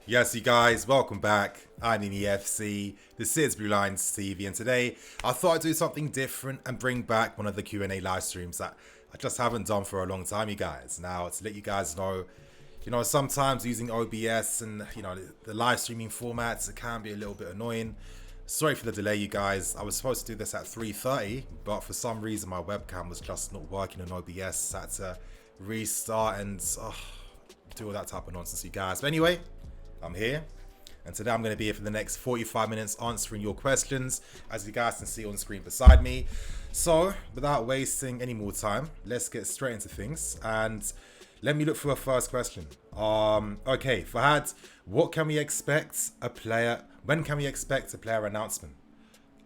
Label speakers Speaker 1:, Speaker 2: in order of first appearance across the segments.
Speaker 1: Yes, you guys, welcome back. I'm in EFC. This is Blue Lines TV, and today I thought I'd do something different and bring back one of the Q&A live streams that I just haven't done for a long time, you guys. Now, to let you guys know, sometimes using OBS and, the live streaming formats, it can be a little bit annoying. Sorry for the delay, you guys. I was supposed to do this at 3:30, but for some reason my webcam was just not working on OBS. Had to restart and do all that type of nonsense, you guys. But anyway, I'm here, and today I'm going to be here for the next 45 minutes answering your questions, as you guys can see on screen beside me. So, without wasting any more time, let's get straight into things, and let me look for a first question. Okay, Fahad, what can we expect when can we expect a player announcement?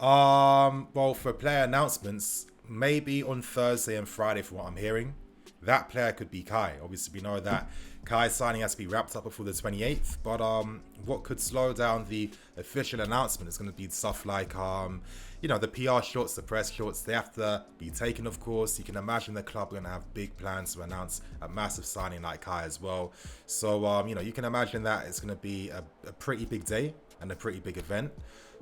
Speaker 1: Well, for player announcements, maybe on Thursday and Friday, from what I'm hearing. That player could be Kai. Obviously, we know that Kai's signing has to be wrapped up before the 28th. But what could slow down the official announcement is going to be stuff like, the PR shots, the press shots. They have to be taken, of course. You can imagine the club are going to have big plans to announce a massive signing like Kai as well. So, you can imagine that it's going to be a pretty big day and a pretty big event.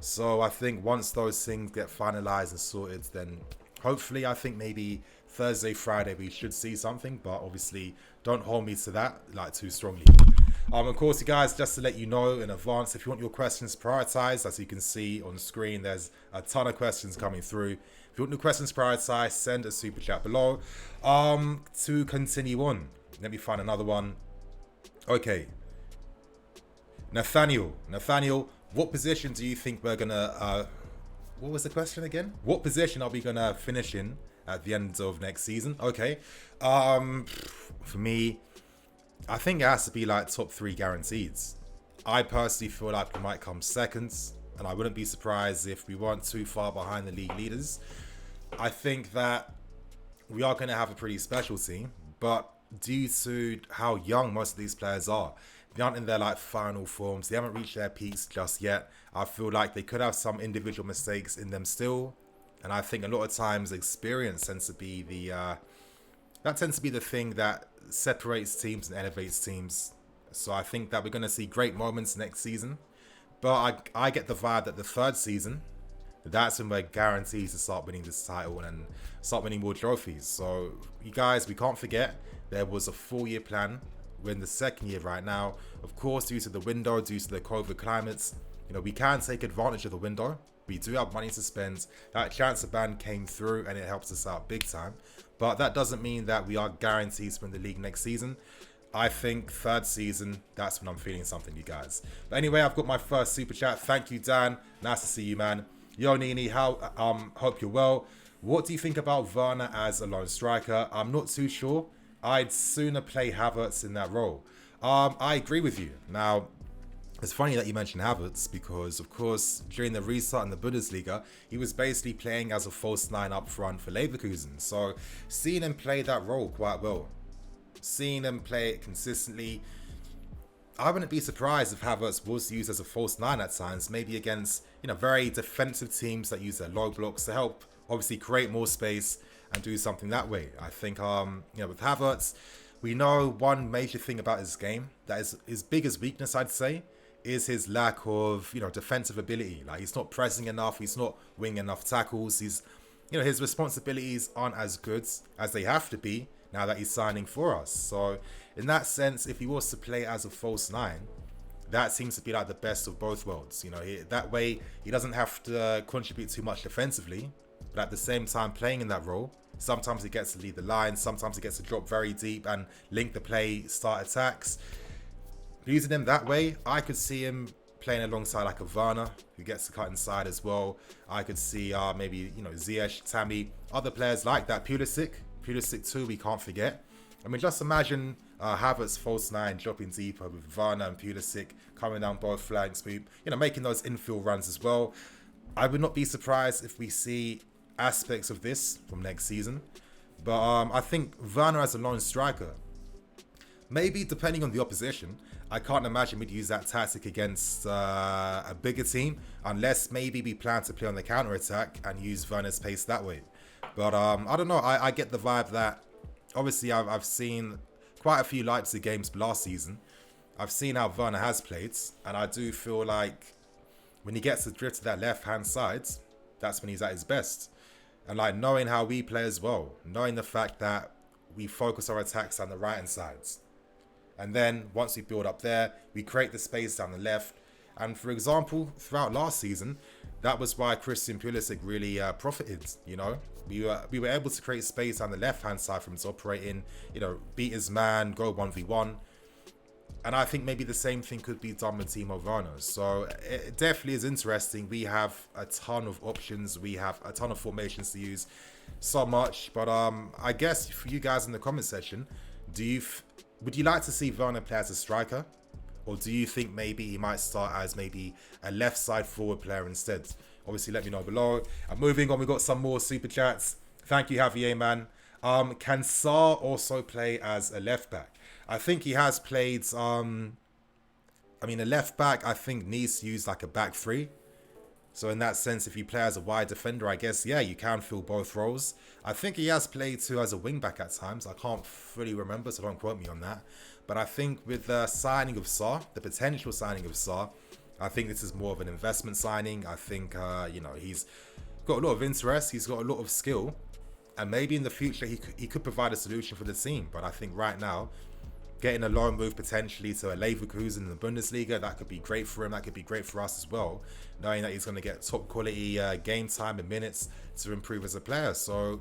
Speaker 1: So I think once those things get finalized and sorted, then hopefully, I think maybe Thursday, Friday, we should see something, but obviously don't hold me to that like too strongly. Of course, you guys, just to let you know in advance, if you want your questions prioritized, as you can see on screen, there's a ton of questions coming through. If you want your questions prioritized, send a super chat below. To continue on, let me find another one. Okay. Nathaniel, what position do you think we're gonna what was the question again? What position are we gonna finish in at the end of next season? Okay. For me, I think it has to be like top 3 guarantees. I personally feel like we might come seconds, and I wouldn't be surprised if we weren't too far behind the league leaders. I think that we are going to have a pretty special team, but due to how young most of these players are, they aren't in their like final forms. They haven't reached their peaks just yet. I feel like they could have some individual mistakes in them still, and I think a lot of times experience tends to be the thing that separates teams and elevates teams. So I think that we're going to see great moments next season, but I get the vibe that the third season, that's when we're guaranteed to start winning this title and start winning more trophies. So you guys, we can't forget there was a 4-year plan. We're in the second year right now. Of course, due to the window, due to the COVID climates, we can take advantage of the window. We do have money to spend. That transfer ban came through and it helps us out big time. But that doesn't mean that we are guaranteed to win the league next season. I think third season, that's when I'm feeling something, you guys. But anyway, I've got my first super chat. Thank you, Dan. Nice to see you, man. Yo, Nini, hope you're well. What do you think about Vana as a lone striker? I'm not too sure. I'd sooner play Havertz in that role. I agree with you. Now, it's funny that you mentioned Havertz because, of course, during the restart in the Bundesliga, he was basically playing as a false 9 up front for Leverkusen. So, seeing him play that role quite well, seeing him play it consistently, I wouldn't be surprised if Havertz was used as a false 9 at times, maybe against, very defensive teams that use their low blocks to help, obviously, create more space and do something that way. I think, with Havertz, we know one major thing about his game that is his biggest weakness, I'd say, is his lack of, defensive ability. Like, he's not pressing enough, he's not winning enough tackles, his responsibilities aren't as good as they have to be now that he's signing for us. So, in that sense, if he was to play as a false 9, that seems to be like the best of both worlds. That way, he doesn't have to contribute too much defensively, but at the same time, playing in that role, sometimes he gets to lead the line, sometimes he gets to drop very deep and link the play, start attacks. Using him that way, I could see him playing alongside like a Vana, who gets to cut inside as well. I could see maybe, Ziyech, Tammy, other players like that. Pulisic too, we can't forget. I mean, just imagine Havertz false 9 dropping deeper with Vana and Pulisic coming down both flanks, making those infield runs as well. I would not be surprised if we see aspects of this from next season. But I think Vana as a lone striker, maybe depending on the opposition, I can't imagine we'd use that tactic against a bigger team unless maybe we plan to play on the counter-attack and use Vana's pace that way. But I don't know. I get the vibe that obviously I've seen quite a few Leipzig games last season, I've seen how Vana has played, and I do feel like when he gets the drift to that left-hand side, that's when he's at his best. And like knowing how we play as well, knowing the fact that we focus our attacks on the right-hand sides. And then once we build up there, we create the space down the left. And for example, throughout last season, that was why Christian Pulisic really profited, you know. We were able to create space on the left-hand side from him to operate in, you know, beat his man, go 1v1. And I think maybe the same thing could be done with Timo Werner. So it definitely is interesting. We have a ton of options. We have a ton of formations to use. So much. But I guess for you guys in the comment section, would you like to see Werner play as a striker? Or do you think maybe he might start as maybe a left side forward player instead? Obviously, let me know below. And moving on, we've got some more super chats. Thank you, Javier, man. Can Sarr also play as a left back? I think he has played, I mean, a left back, I think, needs to use like a back three. So in that sense, if you play as a wide defender, I guess, yeah, you can fill both roles. I think he has played too as a wing back at times. I can't fully remember, so don't quote me on that. But I think with the signing of Sarr, the potential signing of Sarr, I think this is more of an investment signing. I think, you know, he's got a lot of interest. He's got a lot of skill. And maybe in the future, he could provide a solution for the team. But I think right now, getting a loan move potentially to a Leverkusen in the Bundesliga, that could be great for him. That could be great for us as well, knowing that he's going to get top quality game time and minutes to improve as a player. So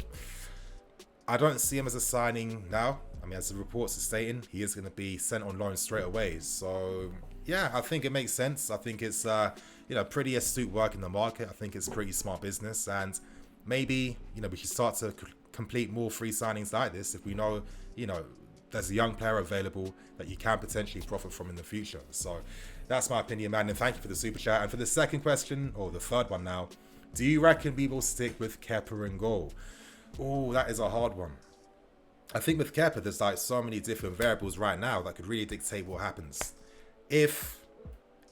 Speaker 1: I don't see him as a signing now. I mean, as the reports are stating, he is going to be sent on loan straight away. So yeah, I think it makes sense. I think it's you know, pretty astute work in the market. I think it's pretty smart business, and maybe, you know, we should start to complete more free signings like this if we know, you know, there's a young player available that you can potentially profit from in the future. So that's my opinion, man. And thank you for the super chat. And for the second question, or the third one now, do you reckon we will stick with Kepa in goal? Oh, that is a hard one. I think with Kepa, there's like so many different variables right now that could really dictate what happens. If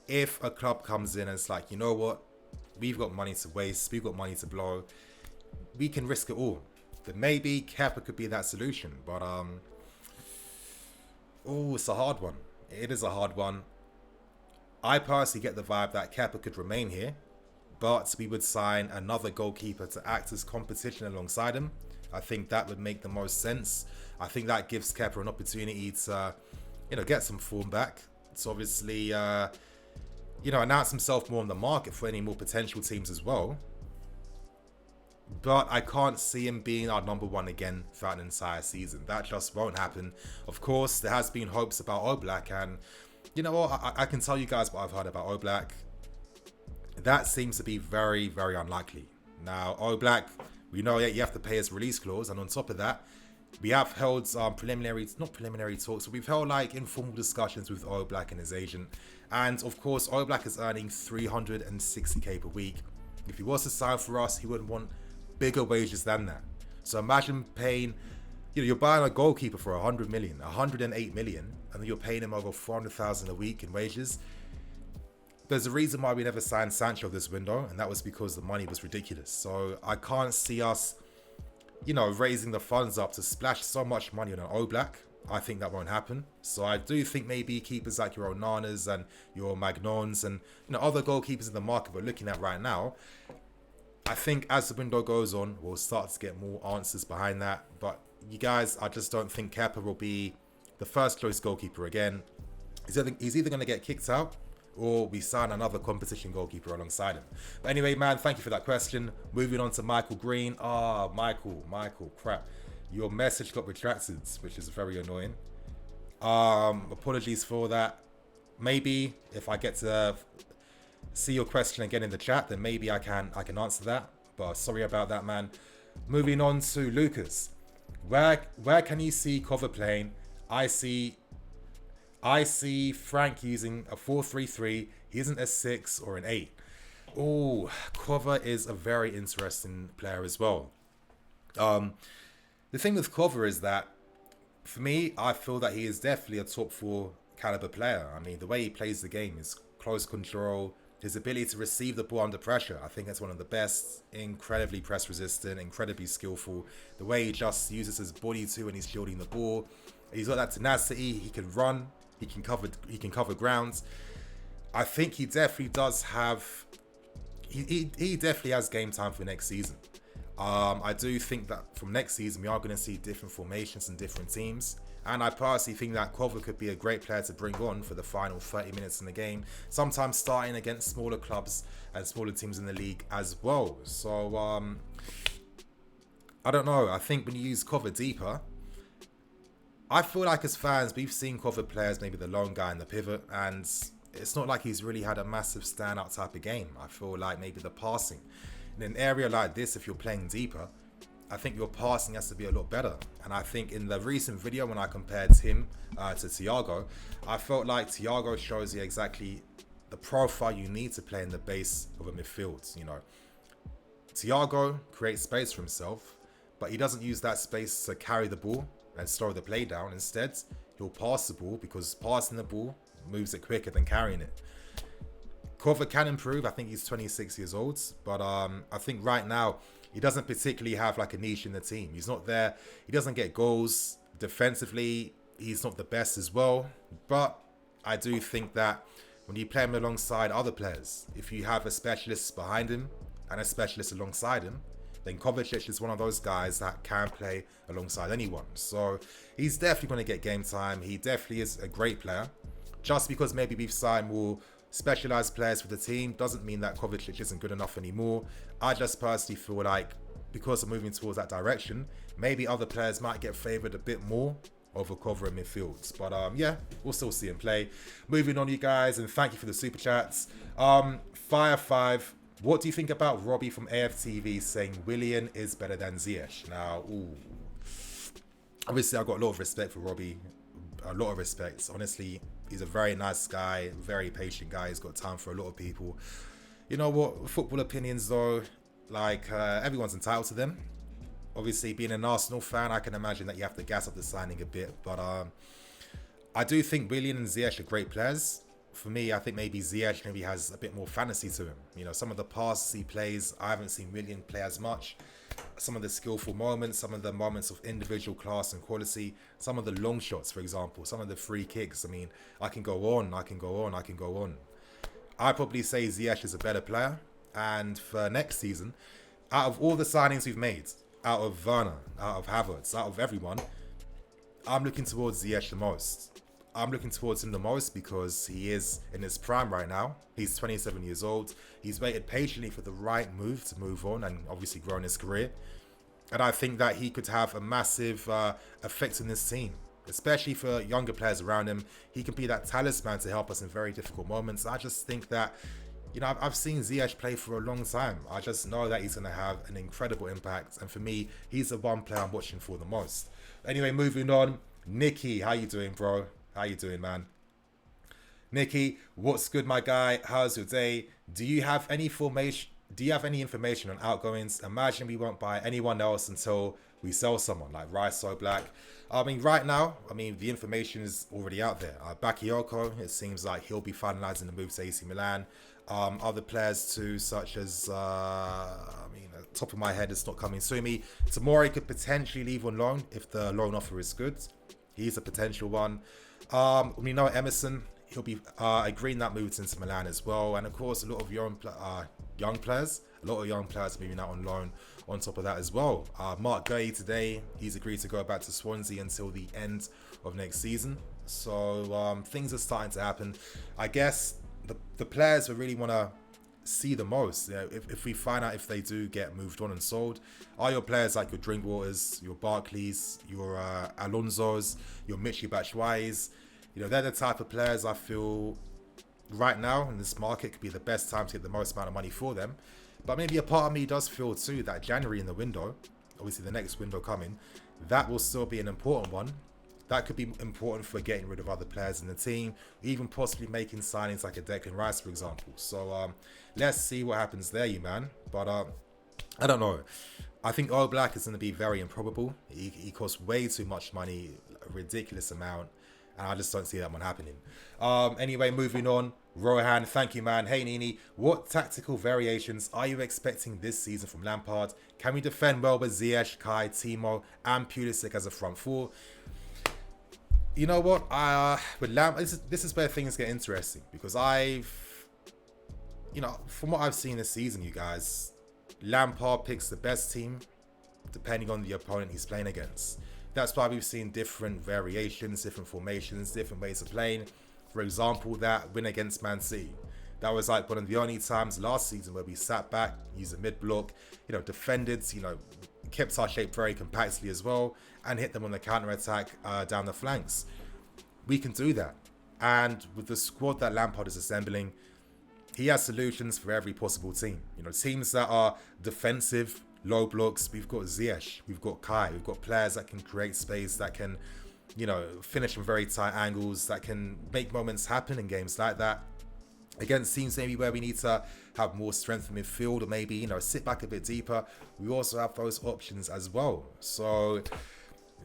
Speaker 1: a club comes in and it's like, you know what, we've got money to waste, we've got money to blow, we can risk it all, then maybe Kepa could be that solution. But oh, it's a hard one. It is a hard one. I personally get the vibe that Kepa could remain here, but we would sign another goalkeeper to act as competition alongside him. I think that would make the most sense. I think that gives Kepa an opportunity to, you know, get some form back. To obviously, you know, announce himself more on the market for any more potential teams as well. But I can't see him being our number one again throughout an entire season. That just won't happen. Of course, there has been hopes about Oblak, and you know what? I can tell you guys what I've heard about Oblak. That seems to be very, very unlikely. Now, Oblak, we know that you have to pay his release clause, and on top of that, we have held not preliminary talks, but we've held like informal discussions with Oblak and his agent. And of course, Oblak is earning 360k per week. If he was to sign for us, he wouldn't want bigger wages than that. So imagine paying, you know, you're buying a goalkeeper for 100 million, 108 million, and then you're paying him over 400,000 a week in wages. There's a reason why we never signed Sancho this window, and that was because the money was ridiculous. So I can't see us, you know, raising the funds up to splash so much money on an Oblak. I think that won't happen. So I do think maybe keepers like your Onanas and your Magnons and, you know, other goalkeepers in the market we're looking at right now, I think as the window goes on, we'll start to get more answers behind that. But you guys, I just don't think Kepa will be the first choice goalkeeper again. He's either going to get kicked out or we sign another competition goalkeeper alongside him. But anyway, man, thank you for that question. Moving on to Michael Green. Michael, crap. Your message got retracted, which is very annoying. Apologies for that. Maybe if I get to see your question again in the chat, then maybe I can answer that. But sorry about that, man. Moving on to Lucas. Where can you see Cover playing? I see Frank using a 4-3-3. He isn't a 6 or an 8. Oh, Cover is a very interesting player as well. The thing with Cover is that, for me, I feel that he is definitely a top 4 caliber player. I mean, the way he plays the game is close control, his ability to receive the ball under pressure. I think that's one of the best. Incredibly press resistant, incredibly skillful. The way he just uses his body too when he's shielding the ball. He's got that tenacity. He can run. He can cover grounds. I think he definitely does have. He definitely has game time for next season. I do think that from next season we are going to see different formations and different teams. And I personally think that Kvara could be a great player to bring on for the final 30 minutes in the game. Sometimes starting against smaller clubs and smaller teams in the league as well. So, I don't know. I think when you use Kvara deeper, I feel like as fans, we've seen Kvara players, maybe the lone guy in the pivot, and it's not like he's really had a massive standout type of game. I feel like maybe the passing. In an area like this, if you're playing deeper, I think your passing has to be a lot better. And I think in the recent video when I compared him to Thiago, I felt like Thiago shows you exactly the profile you need to play in the base of a midfield. You know, Thiago creates space for himself, but he doesn't use that space to carry the ball and slow the play down. Instead, he'll pass the ball because passing the ball moves it quicker than carrying it. Kvara can improve. I think he's 26 years old, but I think right now he doesn't particularly have like a niche in the team. He's not there. He doesn't get goals. Defensively, he's not the best as well. But I do think that when you play him alongside other players, if you have a specialist behind him and a specialist alongside him, then Kovacic is one of those guys that can play alongside anyone. So he's definitely going to get game time. He definitely is a great player. Just because maybe we've signed more specialized players for the team doesn't mean that Kovacic isn't good enough anymore. I just personally feel like because of moving towards that direction, maybe other players might get favoured a bit more over Kvara in midfields. But yeah, we'll still see him play. Moving on, you guys, and thank you for the super chats. Fire5, what do you think about Robbie from AFTV saying Willian is better than Ziyech? Now, obviously I've got a lot of respect for Robbie. A lot of respect. Honestly, he's a very nice guy, very patient guy. He's got time for a lot of people. You know what? Football opinions, though, like everyone's entitled to them. Obviously, being an Arsenal fan, I can imagine that you have to gas up the signing a bit. But I do think Willian and Ziyech are great players. For me, I think maybe Ziyech maybe has a bit more fantasy to him. You know, some of the passes he plays, I haven't seen Willian play as much. Some of the skillful moments, some of the moments of individual class and quality, some of the long shots, for example, some of the free kicks. I mean, I can go on. I'd probably say Ziyech is a better player. And for next season, out of all the signings we've made, out of Vana, out of Havertz, out of everyone, I'm looking towards Ziyech the most. I'm looking towards him the most because he is in his prime right now. He's 27 years old. He's waited patiently for the right move to move on and obviously grow in his career. And I think that he could have a massive effect in this team, especially for younger players around him. He can be that talisman to help us in very difficult moments. I just think that, you know, I've seen Ziyech play for a long time. I just know that he's going to have an incredible impact. And for me, he's the one player I'm watching for the most. Anyway, moving on. Nicky, how you doing, bro? How you doing, man? Nicky, what's good, my guy? How's your day? Do you have any information on outgoings? Imagine we won't buy anyone else until we sell someone like Rice So Black. I mean, right now, the information is already out there. Bakayoko, it seems like he'll be finalizing the move to AC Milan. Other players too, such as, top of my head, it's not coming to me. Tomori could potentially leave on loan if the loan offer is good. He's a potential one. We know Emerson, he'll be agreeing that move into Milan as well. And of course, a lot of young players moving out on loan on top of that as well. Mark Gay today, he's agreed to go back to Swansea until the end of next season. So things are starting to happen. I guess the players we really want to see the most, you know, if we find out if they do get moved on and sold, are your players like your Drinkwaters, your Barclays, your Alonso's, your Michy Batshuayis. You know, they're the type of players I feel right now in this market could be the best time to get the most amount of money for them. But maybe a part of me does feel too that January in the window, obviously the next window coming, that will still be an important one. That could be important for getting rid of other players in the team, even possibly making signings like a Declan Rice, for example. So let's see what happens there, you man. But I don't know. I think Black is going to be very improbable. He costs way too much money, a ridiculous amount. And I just don't see that one happening. Anyway, moving on. Rohan, thank you, man. Hey, Nini, what tactical variations are you expecting this season from Lampard? Can we defend well with Ziyech, Kai, Timo, and Pulisic as a front four? You know what? With this is where things get interesting, because from what I've seen this season, you guys, Lampard picks the best team depending on the opponent he's playing against. That's why we've seen different variations, different formations, different ways of playing. For example, that win against Man City. That was like one of the only times last season where we sat back, used a mid block, defended, kept our shape very compactly as well, and hit them on the counter attack down the flanks. We can do that. And with the squad that Lampard is assembling, he has solutions for every possible team. Teams that are defensive, low blocks, we've got Ziyech, we've got Kai, we've got players that can create space, that can, finish from very tight angles, that can make moments happen in games like that. Against teams maybe where we need to have more strength in midfield, or maybe, sit back a bit deeper, we also have those options as well. So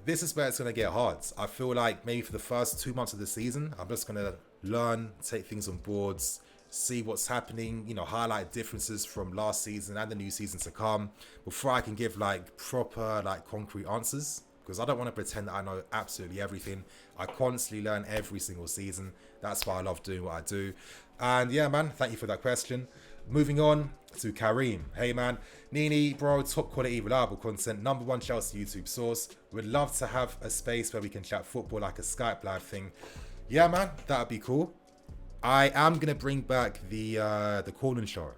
Speaker 1: this is where it's going to get hard. I feel like maybe for the first 2 months of the season, I'm just going to learn, take things on boards, see what's happening, highlight differences from last season and the new season to come before I can give proper concrete answers, because I don't want to pretend that I know absolutely everything. I constantly learn every single season. That's why I love doing what I do. And yeah, man, thank you for that question. Moving on to Kareem. Hey man, Nini, bro, top quality, reliable content, #1 Chelsea YouTube source. Would love to have a space where we can chat football like a Skype live thing. Yeah, man, that'd be cool. I am going to bring back the QnA show.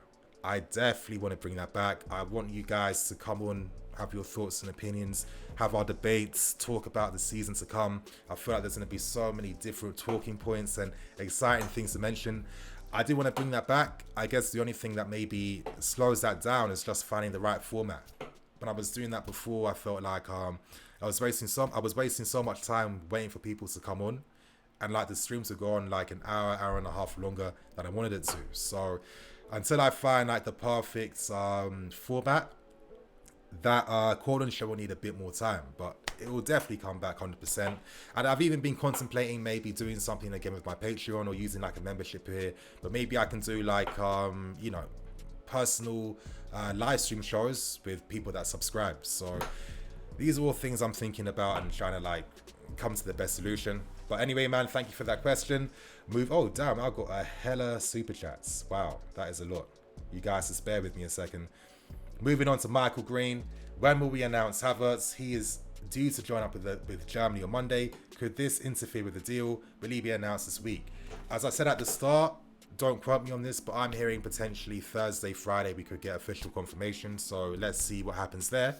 Speaker 1: I definitely want to bring that back. I want you guys to come on, have your thoughts and opinions, have our debates, talk about the season to come. I feel like there's going to be so many different talking points and exciting things to mention. I do want to bring that back. I guess the only thing that maybe slows that down is just finding the right format. When I was doing that before, I felt like I was wasting so much time waiting for people to come on. And the streams would go on an hour and a half longer than I wanted it to. So until I find the perfect format, that QnA show will need a bit more time, but it will definitely come back 100%. And I've even been contemplating maybe doing something again with my Patreon, or using a membership here. But maybe I can do personal live stream shows with people that subscribe. So these are all things I'm thinking about and trying to come to the best solution. But anyway, man, thank you for that question. Oh, damn, I've got a hella super chats. Wow, that is a lot. You guys just bear with me a second. Moving on to Michael Green. When will we announce Havertz? He is due to join up with Germany on Monday. Could this interfere with the deal? Will he be announced this week? As I said at the start, don't quote me on this, but I'm hearing potentially Thursday, Friday, we could get official confirmation. So let's see what happens there.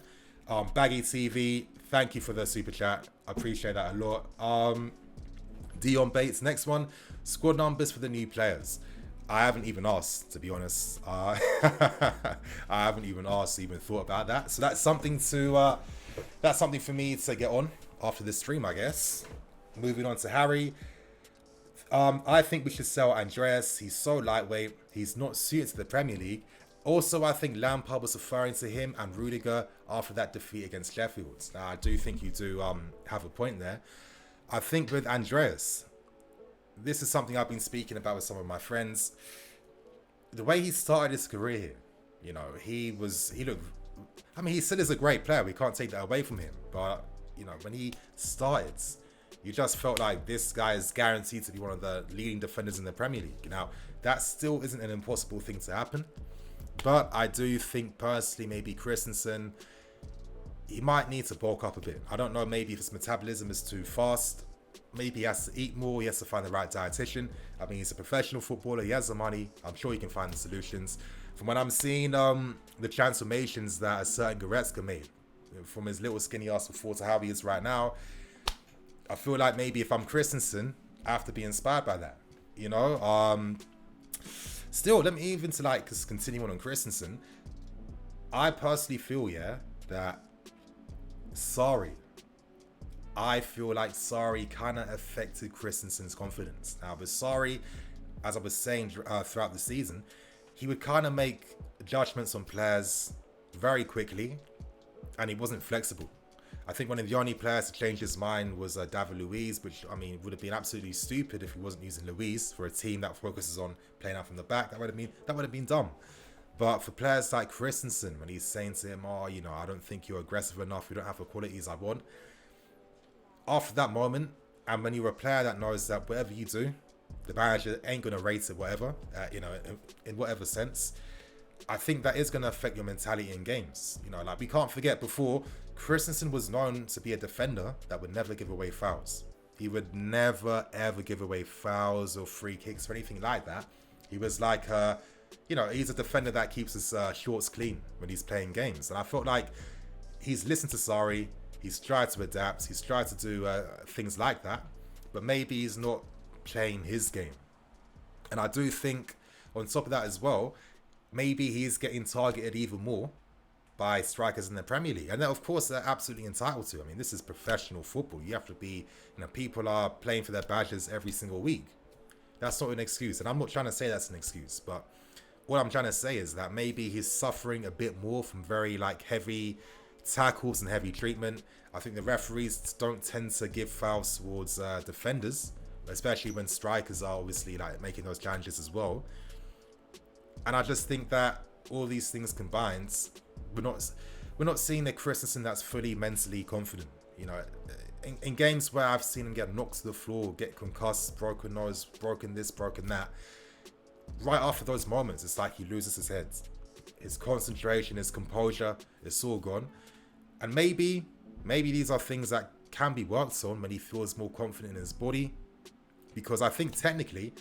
Speaker 1: Baggy TV, thank you for the super chat. I appreciate that a lot. Dion Bates, next one. Squad numbers for the new players. I haven't even asked, to be honest. I haven't even asked, even thought about that. So that's something for me to get on after this stream, I guess. Moving on to Harry. I think we should sell Andreas. He's so lightweight. He's not suited to the Premier League. Also, I think Lampard was referring to him and Rudiger after that defeat against Sheffield. Now, I do think you do have a point there. I think with Andreas, this is something I've been speaking about with some of my friends. The way he started his career here, he still is a great player. We can't take that away from him. But, when he started, you just felt like this guy is guaranteed to be one of the leading defenders in the Premier League. Now, that still isn't an impossible thing to happen. But I do think personally, maybe Christensen, he might need to bulk up a bit. I don't know, maybe if his metabolism is too fast. Maybe he has to eat more. He has to find the right dietitian. I mean, he's a professional footballer. He has the money. I'm sure he can find the solutions. From what I'm seeing, the transformations that a certain Goretzka made, from his little skinny ass before to how he is right now, I feel like maybe if I'm Christensen, I have to be inspired by that. Still, let me even just continue on Christensen. I personally feel, that I feel like Sarri kind of affected Christensen's confidence. Now, with Sarri, as I was saying throughout the season, he would kind of make judgments on players very quickly, and he wasn't flexible. I think one of the only players to change his mind was David Luiz, which, would have been absolutely stupid if he wasn't using Luiz for a team that focuses on playing out from the back. That would have been dumb. But for players like Christensen, when he's saying to him, I don't think you're aggressive enough, you don't have the qualities I want. After that moment, And when you're a player that knows that whatever you do, the manager ain't going to rate it whatever, in whatever sense, I think that is going to affect your mentality in games. Like, we can't forget, before, Christensen was known to be a defender that would never give away fouls. He would never, ever give away fouls or free kicks or anything like that. He was like, he's a defender that keeps his shorts clean when he's playing games. And I felt like he's listened to Sarri, he's tried to adapt, he's tried to do things like that, but maybe he's not playing his game. And I do think, on top of that as well, maybe he's getting targeted even more by strikers in the Premier League. And then, of course, they're absolutely entitled to. I mean, this is professional football. You have to be, people are playing for their badges every single week. That's not an excuse. And I'm not trying to say that's an excuse, but what I'm trying to say is that maybe he's suffering a bit more from very, heavy tackles and heavy treatment. I think the referees don't tend to give fouls towards defenders, especially when strikers are obviously, making those challenges as well. And I just think that all these things combined, we're not seeing a Christensen that's fully mentally confident. In games where I've seen him get knocked to the floor, get concussed, broken nose, broken this, broken that, right after those moments, it's like he loses his head. His concentration, his composure, it's all gone. And maybe these are things that can be worked on when he feels more confident in his body. Because I think technically,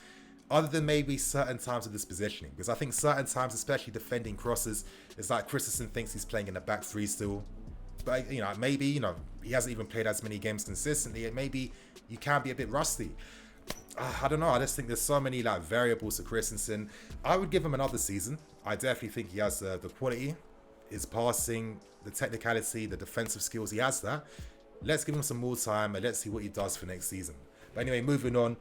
Speaker 1: other than maybe certain times of this positioning, because I think certain times, especially defending crosses, it's like Christensen thinks he's playing in the back three still. But, maybe, he hasn't even played as many games consistently. Maybe you can be a bit rusty. I don't know. I just think there's so many variables to Christensen. I would give him another season. I definitely think he has the quality, his passing, the technicality, the defensive skills. He has that. Let's give him some more time and let's see what he does for next season. But anyway, moving on.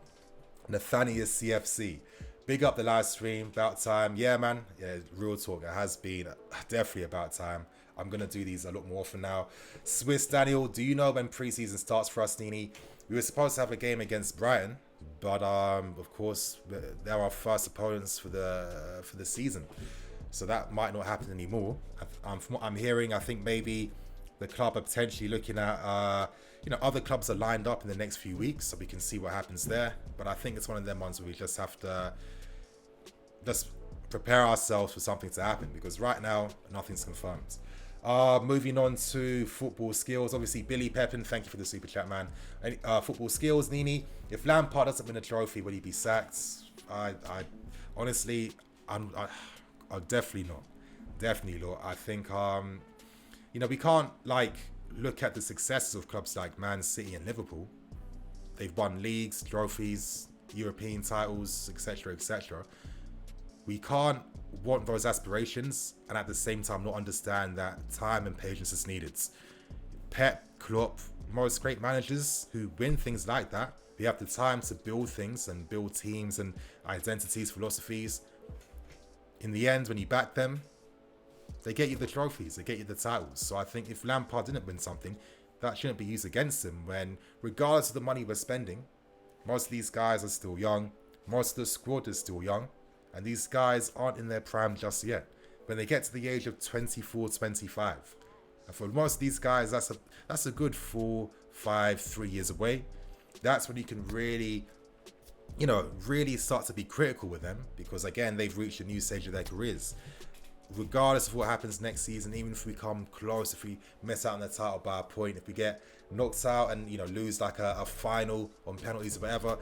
Speaker 1: Nathaniel CFC. Big up the live stream. About time. Yeah, man. Yeah, real talk. It has been definitely about time. I'm going to do these a lot more often now. Swiss Daniel, do you know when preseason starts for us, Nini? We were supposed to have a game against Brighton, but of course, they're our first opponents for the season. So that might not happen anymore. From what I'm hearing, I think maybe the club are potentially looking at, other clubs are lined up in the next few weeks, so we can see what happens there. But I think it's one of them ones where we just have to just prepare ourselves for something to happen, because right now, nothing's confirmed. Moving on to football skills. Obviously, Billy Pepin, thank you for the super chat, man. Football skills, Nini. If Lampard doesn't win a trophy, will he be sacked? I honestly, I'm definitely not. Definitely not. I think, we can't look at the successes of clubs like Man City and Liverpool. They've won leagues, trophies, European titles, etc., etc. We can't want those aspirations and at the same time not understand that time and patience is needed. Pep, Klopp, most great managers who win things like that, they have the time to build things and build teams and identities, philosophies. In the end, when you back them, they get you the trophies, they get you the titles. So I think if Lampard didn't win something, that shouldn't be used against him, when regardless of the money we're spending, most of these guys are still young, most of the squad is still young, and these guys aren't in their prime just yet. When they get to the age of 24, 25, and for most of these guys, that's a good 4, 5, 3 years away. That's when you can really start to be critical with them, because again, they've reached a new stage of their careers. Regardless of what happens next season, even if we come close, if we miss out on the title by a point, if we get knocked out and lose a final on penalties or whatever,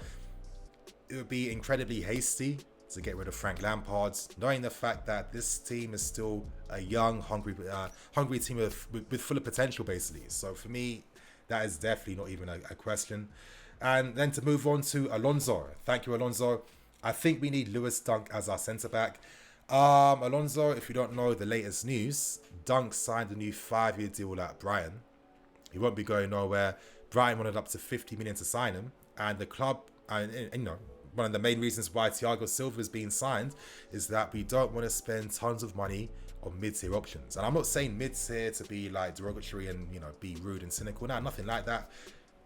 Speaker 1: it would be incredibly hasty to get rid of Frank Lampard, knowing the fact that this team is still a young, hungry team with full of potential, basically. So for me, that is definitely not even a question. And then to move on to Alonso. Thank you, Alonso. I think we need Lewis Dunk as our centre-back. Alonso, if you don't know the latest news, Dunk signed a new 5-year deal at Brighton. He won't be going nowhere. Brighton wanted up to 50 million to sign him, and the club, one of the main reasons why Thiago Silva is being signed is that we don't want to spend tons of money on mid-tier options. And I'm not saying mid-tier to be derogatory and be rude and cynical. No, nothing like that.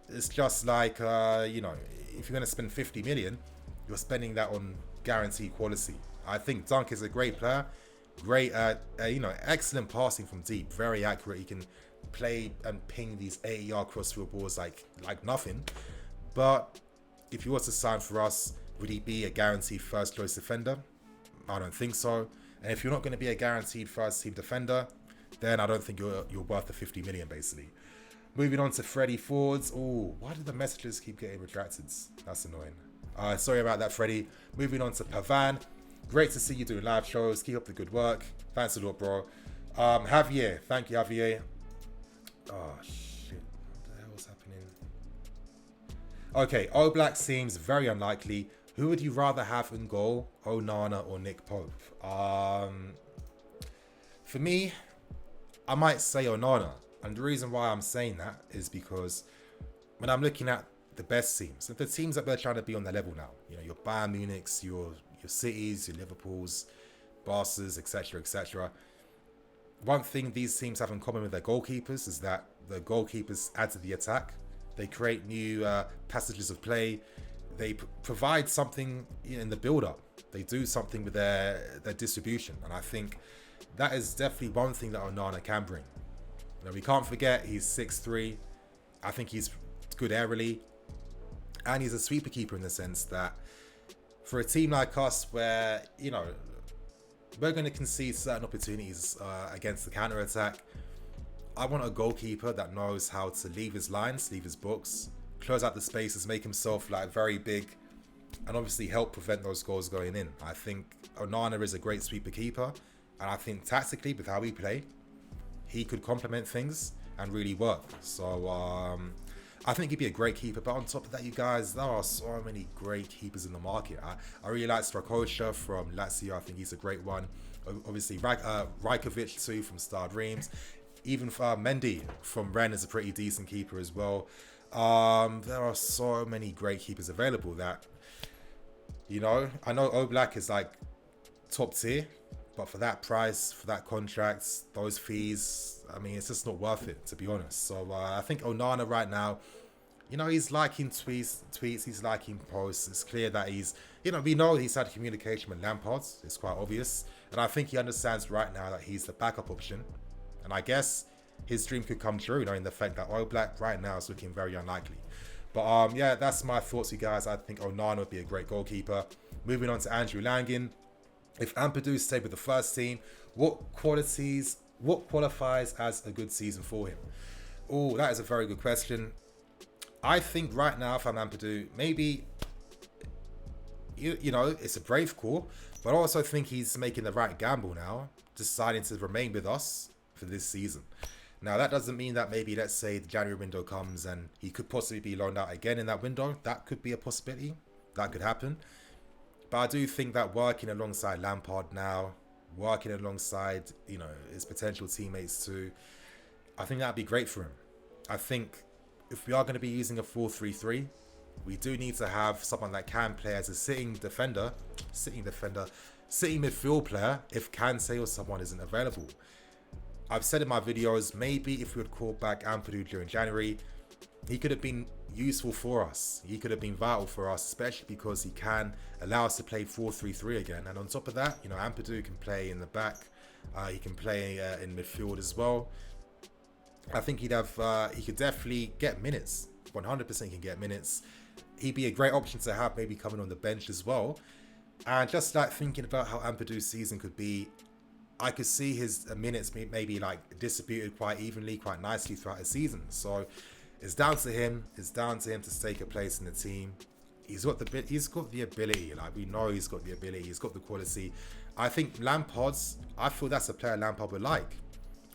Speaker 1: It's just if you're going to spend 50 million, you're spending that on guaranteed quality. I think Dunk is a great player, great, excellent passing from deep, very accurate. He can play and ping these 80-yard crossfield balls like nothing. But if he was to sign for us, would he be a guaranteed first choice defender? I don't think so. And if you're not going to be a guaranteed first team defender, then I don't think you're worth the 50 million basically. Moving on to Freddie Fords. Oh, why do the messages keep getting retracted? That's annoying. Sorry about that, Freddie. Moving on to Pavan. Great to see you doing live shows. Keep up the good work. Thanks a lot, bro. Javier. Thank you, Javier. Oh, shit. What the hell's happening? Okay, Oblak seems very unlikely. Who would you rather have in goal? Onana or Nick Pope? For me, I might say Onana. And the reason why I'm saying that is because when I'm looking at the best teams, the teams that we're trying to be on their level now, you know, your Bayern Munichs, your Cities, your Liverpools, Barca's, etc., etc. One thing these teams have in common with their goalkeepers is that the goalkeepers add to the attack. They create new passages of play. They provide something in the build-up. They do something with their distribution. And I think that is definitely one thing that Onana can bring. You know, we can't forget he's 6'3". I think he's good aerially. And he's a sweeper keeper in the sense that for a team like us where, you know, we're going to concede certain opportunities against the counter-attack, I want a goalkeeper that knows how to leave his lines, leave his books, close out the spaces, make himself like very big, and obviously help prevent those goals going in. I think Onana is a great sweeper keeper, and I think tactically with how we play, he could complement things and really work. So I think he'd be a great keeper. But on top of that, you guys, there are so many great keepers in the market. I really like Strakosha from Lazio. I think he's a great one. Obviously, Rajkovic too from Stade Reims. Even Mendy from Rennes is a pretty decent keeper as well. There are so many great keepers available that, you know, I know Oblak is like top tier, but for that price, for that contract, those fees, I mean, it's just not worth it, to be honest. So I think Onana right now, you know, he's liking tweets, he's liking posts. It's clear that he's, you know, we know he's had communication with Lampard. It's quite obvious. And I think he understands right now that he's the backup option. And I guess his dream could come true, knowing the fact that Oblak right now is looking very unlikely. But yeah, that's my thoughts, you guys. I think Onana would be a great goalkeeper. Moving on to Andrew Langin. If Ampadu stayed with the first team, what qualifies as a good season for him? Oh, that is a very good question. I think right now, if I'm Ampadu, maybe, you know, it's a brave call, but I also think he's making the right gamble now, deciding to remain with us for this season. Now, that doesn't mean that maybe, let's say, the January window comes and he could possibly be loaned out again in that window. That could be a possibility. That could happen. But I do think that working alongside Lampard now, working alongside, you know, his potential teammates too, I think that'd be great for him. I think if we are going to be using a 4-3-3, we do need to have someone that can play as a sitting midfield player if Kante or someone isn't available. I've said in my videos, maybe if we would call back Ampadu during January, he could have been useful for us. He could have been vital for us, especially because he can allow us to play 4-3-3 again. And on top of that, you know, Ampadu can play in the back. He can play in midfield as well. I think he could definitely get minutes. 100% he can get minutes. He'd be a great option to have, maybe coming on the bench as well. And just like thinking about how Ampadu's season could be, I could see his minutes maybe like distributed quite evenly, quite nicely throughout the season. So it's down to him. It's down to him to take a place in the team. He's got the ability. Like, we know he's got the ability. He's got the quality. I think I feel that's a player Lampard would like.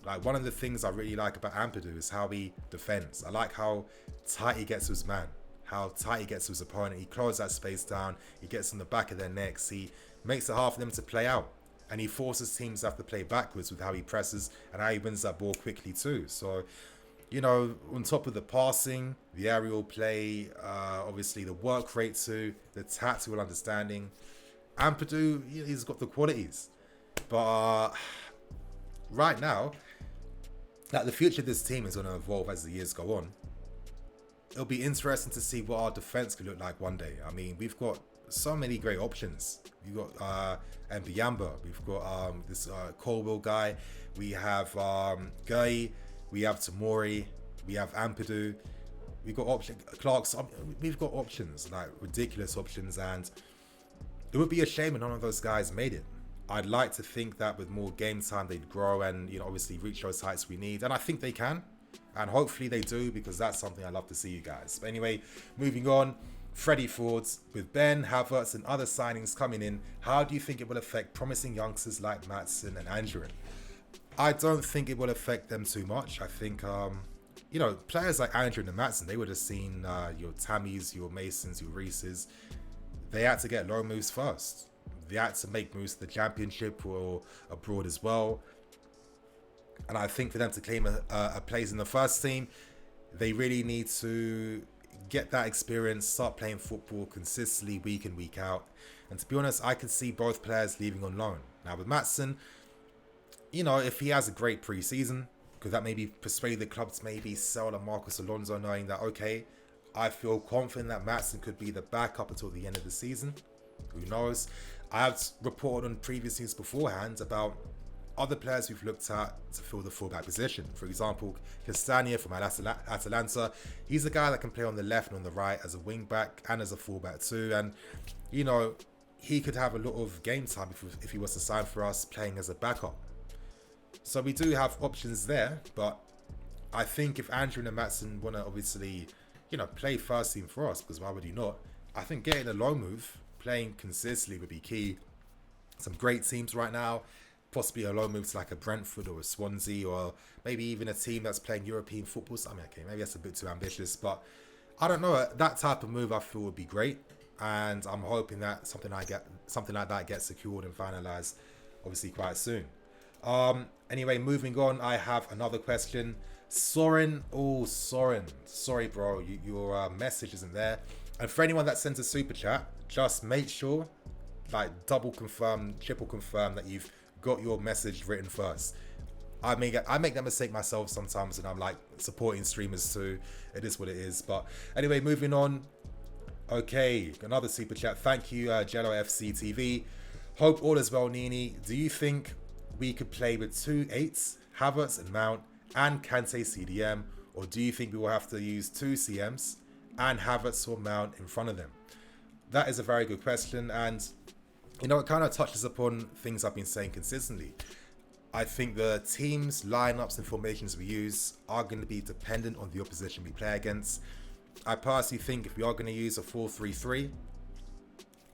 Speaker 1: Like, one of the things I really like about Ampadu is how he defends. I like how tight he gets to his man, how tight he gets to his opponent. He closes that space down. He gets on the back of their necks. He makes it hard for them to play out. And he forces teams to have to play backwards with how he presses and how he wins that ball quickly too. So, you know, on top of the passing, the aerial play, obviously the work rate too, the tactical understanding, Ampadu, he's got the qualities. But right now, like, the future of this team is going to evolve as the years go on. It'll be interesting to see what our defense could look like one day. I mean, we've got so many great options. We've got Mbiyamba, we've got this Colwell guy, we have Guy, we have Tamori, we have Ampadu. We've got options. Clark's. We've got options, like ridiculous options, and it would be a shame if none of those guys made it. I'd like to think that with more game time, they'd grow and, you know, obviously reach those heights we need, and I think they can, and hopefully they do, because that's something I love to see, you guys. But anyway, moving on. Freddie Fords, with Ben, Havertz, and other signings coming in, how do you think it will affect promising youngsters like Maatsen and Andrew? I don't think it will affect them too much. I think, you know, players like Andrew and Maatsen, they would have seen your Tammys, your Masons, your Reeses. They had to get loan moves first. They had to make moves to the championship or abroad as well. And I think for them to claim a place in the first team, they really need to get that experience, start playing football consistently week in, week out. And to be honest, I could see both players leaving on loan. Now with Maatsen, you know, if he has a great pre-season, could that maybe persuade the club to maybe sell a Marcos Alonso, knowing that, okay, I feel confident that Maatsen could be the backup until the end of the season. Who knows? I have reported on previous news beforehand about other players we've looked at to fill the fullback position. For example, Castagna from Atalanta. He's a guy that can play on the left and on the right as a wing back and as a fullback too. And, you know, he could have a lot of game time if he was to sign for us playing as a backup. So we do have options there, but I think if Andrew and Maatsen want to obviously, you know, play first team for us, because why would he not? I think getting a loan move, playing consistently would be key. Some great teams right now, possibly a loan move to like a Brentford or a Swansea, or maybe even a team that's playing European football. I mean, okay, maybe that's a bit too ambitious, but I don't know. That type of move I feel would be great, and I'm hoping that something like that gets secured and finalized, obviously quite soon. Anyway, moving on, I have another question. Soren, sorry bro, your message isn't there. And for anyone that sends a super chat, just make sure, like triple confirm that you've got your message written first. I make that mistake myself sometimes, and I'm like supporting streamers too. It is what it is. But anyway, moving on. Okay, another super chat. Thank you, Jello FC TV. Hope all is well, Nini. Do you think we could play with 2 8s, Havertz and Mount, and Kante CDM, or do you think we will have to use 2 CMs and Havertz or Mount in front of them? That is a very good question, and you know, it kind of touches upon things I've been saying consistently. I think the teams, lineups, and formations we use are going to be dependent on the opposition we play against. I personally think if we are going to use a 4-3-3,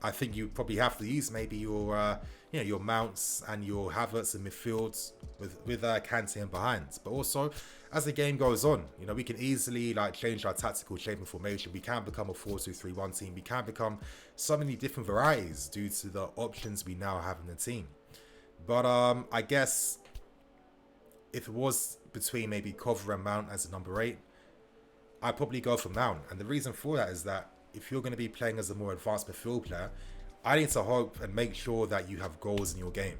Speaker 1: I think you probably have to use maybe your your Mounts and your Havertz in midfield with Kante in behind. But also, as the game goes on, you know, we can easily like change our tactical shape and formation. We can become a 4-2-3-1 team. We can become so many different varieties due to the options we now have in the team. But I guess if it was between maybe Cover and Mount as a number 8, I'd probably go for Mount. And the reason for that is that if you're going to be playing as a more advanced midfield player, I need to hope and make sure that you have goals in your game.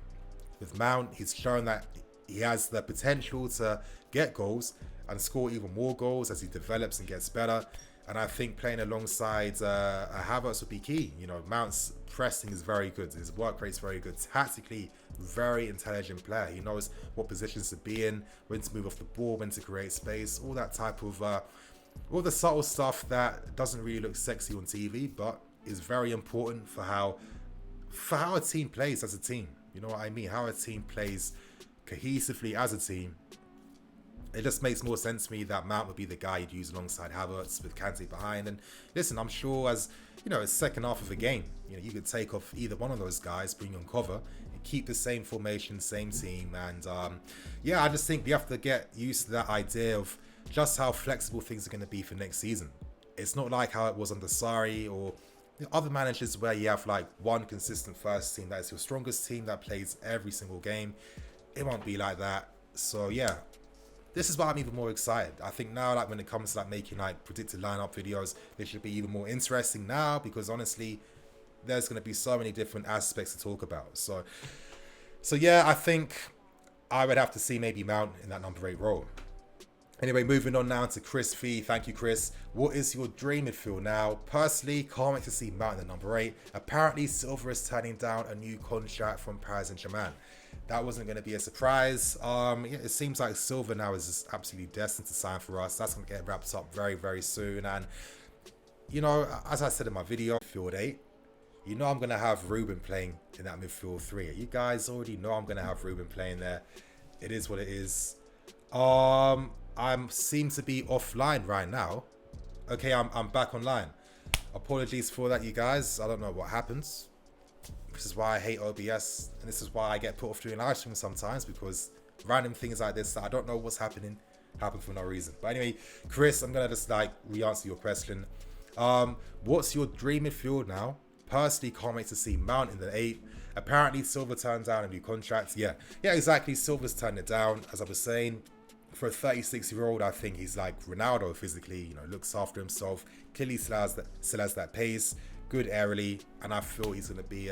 Speaker 1: With Mount, he's shown that he has the potential to get goals and score even more goals as he develops and gets better. And I think playing alongside a Havertz would be key. You know, Mount's pressing is very good. His work rate is very good. Tactically, very intelligent player. He knows what positions to be in, when to move off the ball, when to create space, all that type of all the subtle stuff that doesn't really look sexy on TV, but is very important for how a team plays as a team. You know what I mean? How a team plays cohesively as a team. It just makes more sense to me that Mount would be the guy you'd use alongside Havertz with Kante behind. And listen, I'm sure as, you know, a second half of a game, you know, you could take off either one of those guys, bring on Cover, and keep the same formation, same team. And yeah, I just think we have to get used to that idea of just how flexible things are going to be for next season. It's not like how it was under Sarri or other managers where you have like one consistent first team that is your strongest team that plays every single game. It won't be like that. So yeah, this is why I'm even more excited. I think now, like when it comes to like making like predicted lineup videos, they should be even more interesting now, because honestly, there's going to be so many different aspects to talk about. So yeah, I think I would have to see maybe Mount in that number 8 role. Anyway, moving on now to Chris V. Thank you, Chris. What is your dream midfield now? Personally, can't wait to see Mount in the number 8. Apparently, Silva is turning down a new contract from Paris Saint-Germain. that wasn't going to be a surprise. Yeah, it seems like Silva now is just absolutely destined to sign for us. That's going to get wrapped up very, very soon. And, you know, as I said in my video, midfield 8, you know I'm going to have Ruben playing in that midfield 3. You guys already know I'm going to have Ruben playing there. It is what it is. I seem to be offline right now. Okay, I'm back online. Apologies for that, you guys. I don't know what happens. This is why I hate OBS, and this is why I get put off doing live streams sometimes, because random things like this that I don't know what's happening happen for no reason. But anyway, Chris, I'm gonna just like re-answer your question. What's your dream midfield now? Personally, can't wait to see Mount in the 8. Apparently, Silva turned down a new contract. Yeah, exactly. Silva's turned it down, as I was saying. For a 36-year-old, I think he's like Ronaldo physically. You know, looks after himself. Clearly, still has that pace. Good aerially, and I feel he's going to be,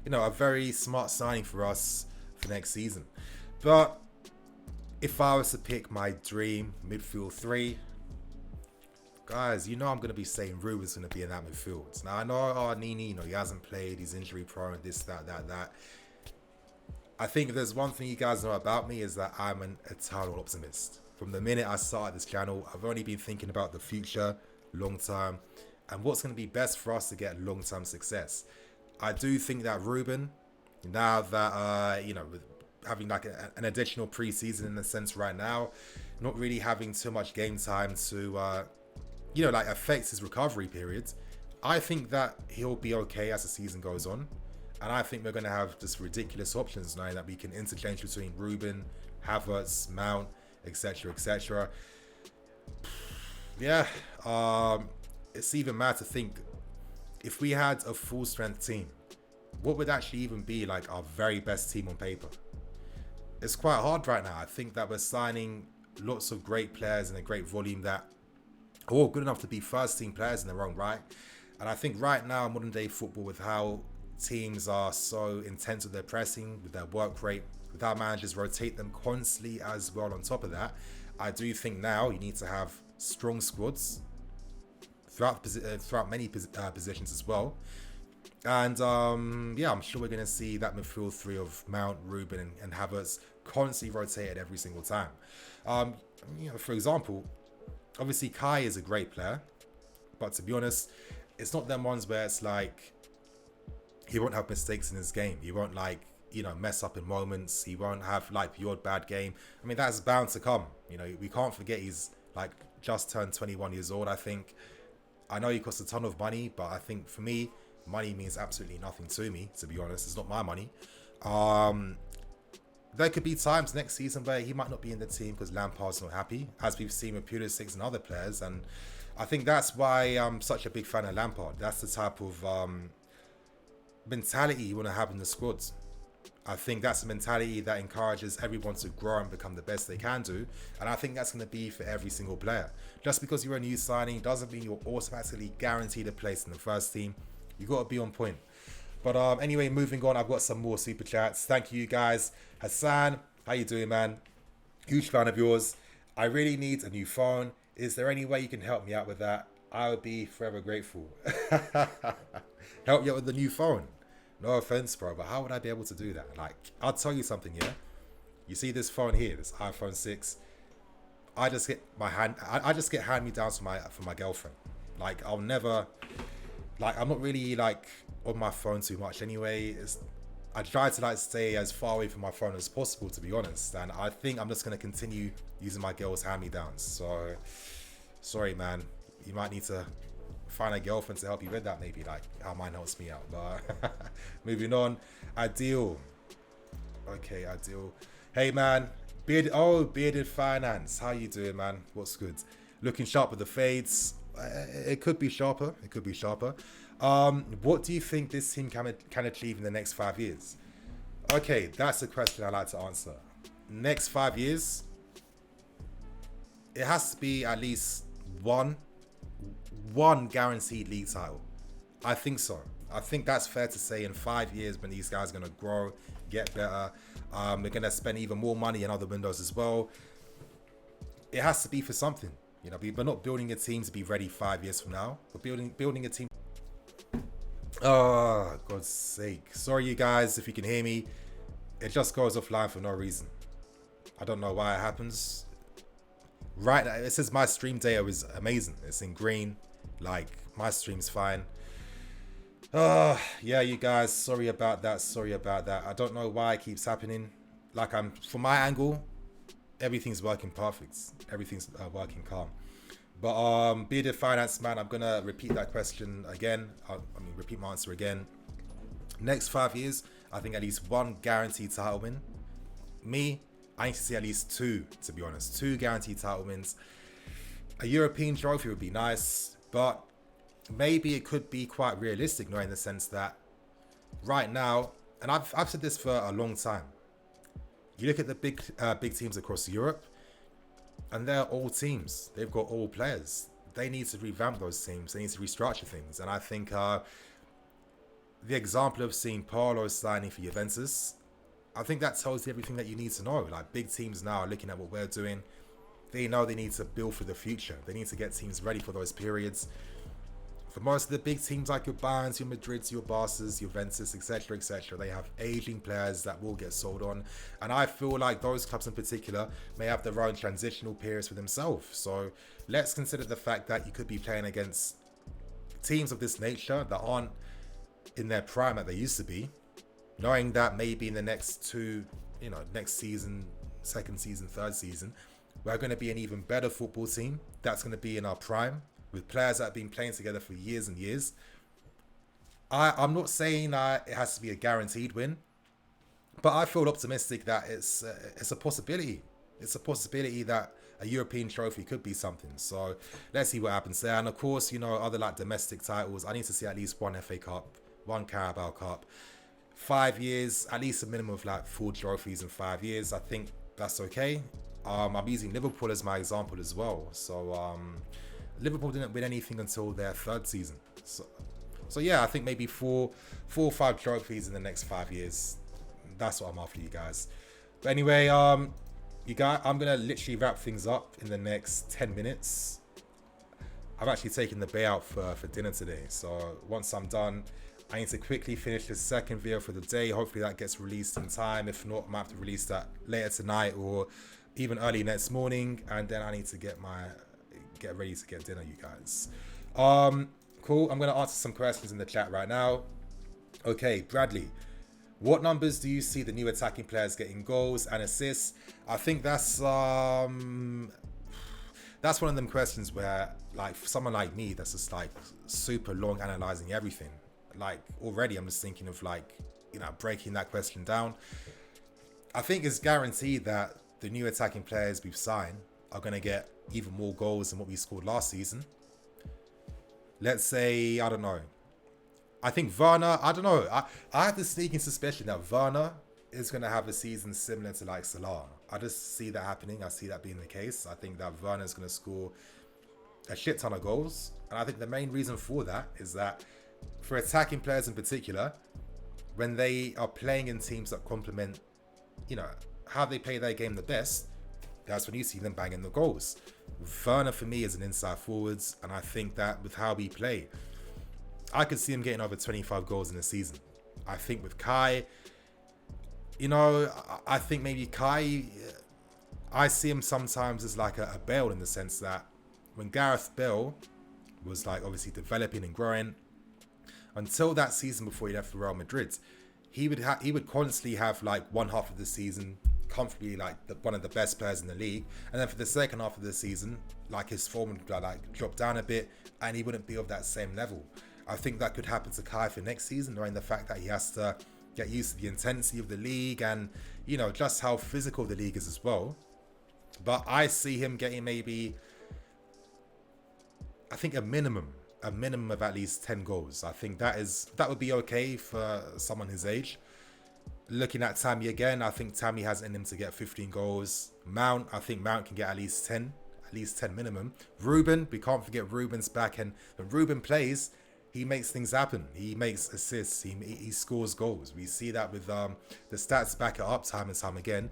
Speaker 1: you know, a very smart signing for us for next season. But if I was to pick my dream midfield 3, guys, you know I'm going to be saying Ruben's going to be in that midfield. Now, I know, Nini, you know, he hasn't played, he's injury prone, this, that. I think if there's one thing you guys know about me is that I'm an eternal optimist. From the minute I started this channel, I've only been thinking about the future, long term, and what's going to be best for us to get long-term success. I do think that Ruben, now that, you know, with having like an additional preseason in a sense right now, not really having too much game time to, you know, like affect his recovery periods, I think that he'll be okay as the season goes on. And I think we're going to have just ridiculous options now that we can interchange between Ruben, Havertz, Mount, etc. Yeah, it's even mad to think if we had a full strength team, what would actually even be like our very best team on paper? It's quite hard right now. I think that we're signing lots of great players in a great volume that are all good enough to be first team players in their own right. And I think right now, modern day football, with how teams are so intense with their pressing, with their work rate, with how managers rotate them constantly as well on top of that, I do think now you need to have strong squads throughout many positions as well. And yeah, I'm sure we're going to see that midfield 3 of Mount, Ruben and Havertz constantly rotated every single time. You know, for example, obviously Kai is a great player, but to be honest, it's not them ones where it's like he won't have mistakes in his game. He won't, like, you know, mess up in moments. He won't have like the odd bad game. I mean, that's bound to come. You know, we can't forget he's like just turned 21 years old, I think. I know he costs a ton of money, but I think for me, money means absolutely nothing to me, to be honest. It's not my money. There could be times next season where he might not be in the team because Lampard's not happy, as we've seen with Pulisic and other players. And I think that's why I'm such a big fan of Lampard. That's the type of mentality you want to have in the squads. I think that's a mentality that encourages everyone to grow and become the best they can do. And I think that's going to be for every single player. Just because you're a new signing doesn't mean you're automatically guaranteed a place in the first team. You got to be on point. But anyway, moving on, I've got some more super chats. Thank you guys. Hassan, how you doing, man? Huge fan of yours. I really need a new phone. Is there any way you can help me out with that? I would be forever grateful. Help you out with the new phone. No offense, bro, but how would I be able to do that? Like, I'll tell you something, yeah? You see this phone here, this iPhone 6. I just get hand-me-downs for my girlfriend. Like, I'll never, like, I'm not really like on my phone too much anyway. I try to like stay as far away from my phone as possible, to be honest. And I think I'm just gonna continue using my girl's hand-me-downs. So, sorry, man. You might need to find a girlfriend to help you with that, maybe, like how mine helps me out. But moving on, Adil. Okay, Adil. Hey, man. Bearded Finance. How you doing, man? What's good? Looking sharp with the fades. It could be sharper. It could be sharper. What do you think this team can achieve in the next 5 years? Okay, that's a question I like to answer. Next 5 years, it has to be at least one guaranteed league title. I think so. I think that's fair to say. In 5 years, when these guys are going to grow, get better, they're going to spend even more money in other windows as well. It has to be for something. You know, we're not building a team to be ready 5 years from now. We're building a team. Oh, God's sake. Sorry, you guys, if you can hear me. it just goes offline for no reason. I don't know why it happens. Right now, it says my stream data is amazing. It's in green. Like, my stream's fine. Yeah, you guys, sorry about that. I don't know why it keeps happening. Like, from my angle, everything's working perfect. Everything's working calm. But bearded finance man, I'm gonna repeat that question again. Repeat my answer again. Next 5 years, I think at least one guaranteed title win. I need to see at least two, to be honest. 2 guaranteed title wins. A European trophy would be nice, but maybe it could be quite realistic, in the sense that right now, and I've said this for a long time. You look at the big teams across Europe, and they're all teams. They've got all players. They need to revamp those teams. They need to restructure things. And I think the example of seeing Paulo signing for Juventus, I think that tells you everything that you need to know. Like, big teams now are looking at what we're doing. They know they need to build for the future. They need to get teams ready for those periods. For most of the big teams like your Bayerns, your Madrids, your Barças, Juventus, etc., they have aging players that will get sold on. And I feel like those clubs in particular may have their own transitional periods for themselves. So let's consider the fact that you could be playing against teams of this nature that aren't in their prime that they used to be, knowing that maybe in the next next season, second season, third season, we're going to be an even better football team that's going to be in our prime, with players that have been playing together for years and years. I'm not saying it has to be a guaranteed win, but I feel optimistic that it's a possibility. It's a possibility that a European trophy could be something. So let's see what happens there. And of course, other like domestic titles, I need to see at least one FA Cup, one Carabao Cup. 5 years, at least a minimum of like 4 trophies in 5 years. I think that's okay. I'm using Liverpool as my example as well. So Liverpool didn't win anything until their 3rd season. So yeah, I think maybe 4 or 5 trophies in the next 5 years. That's what I'm after, you guys. But anyway, you guys, I'm gonna literally wrap things up in the next 10 minutes. I've actually taken the bay out for dinner today. So once I'm done, I need to quickly finish the second video for the day. Hopefully that gets released in time. If not, I might have to release that later tonight or even early next morning. And then I need to get ready to get dinner, you guys. Cool. I'm going to answer some questions in the chat right now. Okay, Bradley. What numbers do you see the new attacking players getting goals and assists? I think that's one of them questions where, like, for someone like me that's just like super long analyzing everything. Like, already I'm just thinking of like, breaking that question down. I think it's guaranteed that the new attacking players we've signed are going to get even more goals than what we scored last season. Let's say, I don't know. I think Vana, I don't know. I have the sneaking suspicion that Vana is going to have a season similar to like Salah. I just see that happening. I see that being the case. I think that Vana is going to score a shit ton of goals. And I think the main reason for that is that for attacking players in particular, when they are playing in teams that complement, how they play their game the best, that's when you see them banging the goals. Vana for me is an inside forwards, and I think that with how we play, I could see him getting over 25 goals in a season. I think with Kai, I think maybe Kai, I see him sometimes as like a Bale, in the sense that when Gareth Bale was like obviously developing and growing, until that season before he left for Real Madrid, he would constantly have like one half of the season comfortably like one of the best players in the league, and then for the second half of the season, like his form would like drop down a bit, and he wouldn't be of that same level. I think that could happen to Kai for next season, knowing the fact that he has to get used to the intensity of the league and just how physical the league is as well. But I see him getting maybe, I think a minimum of at least 10 goals. I think that would be okay for someone his age. Looking at Tammy again, I think Tammy has in him to get 15 goals. Mount, I think Mount can get at least 10 minimum. Ruben, we can't forget Ruben's back, and when Ruben plays, he makes things happen. He makes assists. He scores goals. We see that with the stats back it up time and time again.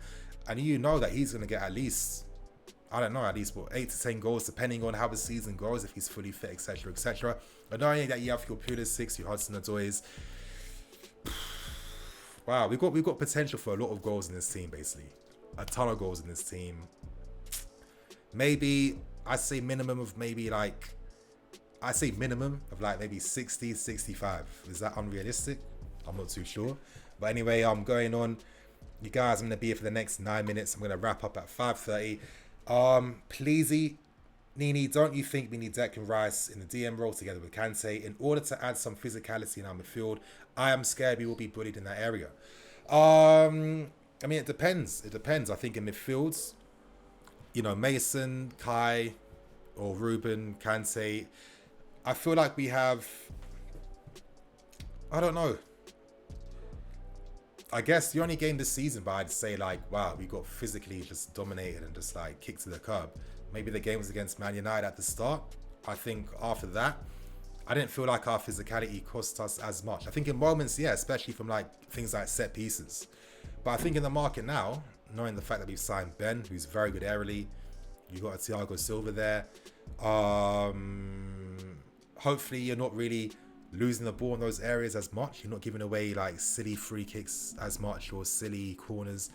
Speaker 1: And that he's going to get at least, at least 8 to 10 goals, depending on how the season goes, if he's fully fit, etc., etc. But not only that, you have your Pulis 6, your Hudson-Odois. wow, we've got potential for a lot of goals in this team, basically. A ton of goals in this team. Maybe I say minimum of maybe like maybe 60, 65. Is that unrealistic? I'm not too sure. But anyway, I'm going on. You guys, I'm going to be here for the next 9 minutes. I'm going to wrap up at 5:30. Pleasey, Nini, don't you think we need Declan Rice in the DM role together with Kante in order to add some physicality in our midfield? I am scared we will be bullied in that area. I mean, it depends. It depends. I think in midfields, you know, Mason, Kai, or Ruben, Kante, I feel like we have, I don't know. I guess the only game this season, but I'd say like, wow, we got physically just dominated and just like kicked to the curb. Maybe the game was against Man United at the start. I think after that, I didn't feel like our physicality cost us as much. I think in moments, yeah, especially from like things like set pieces. But I think in the market now, knowing the fact that we've signed Ben, who's very good aerially, you got a Thiago Silva there. Hopefully you're not really losing the ball in those areas as much. You're not giving away like silly free kicks as much or silly corners.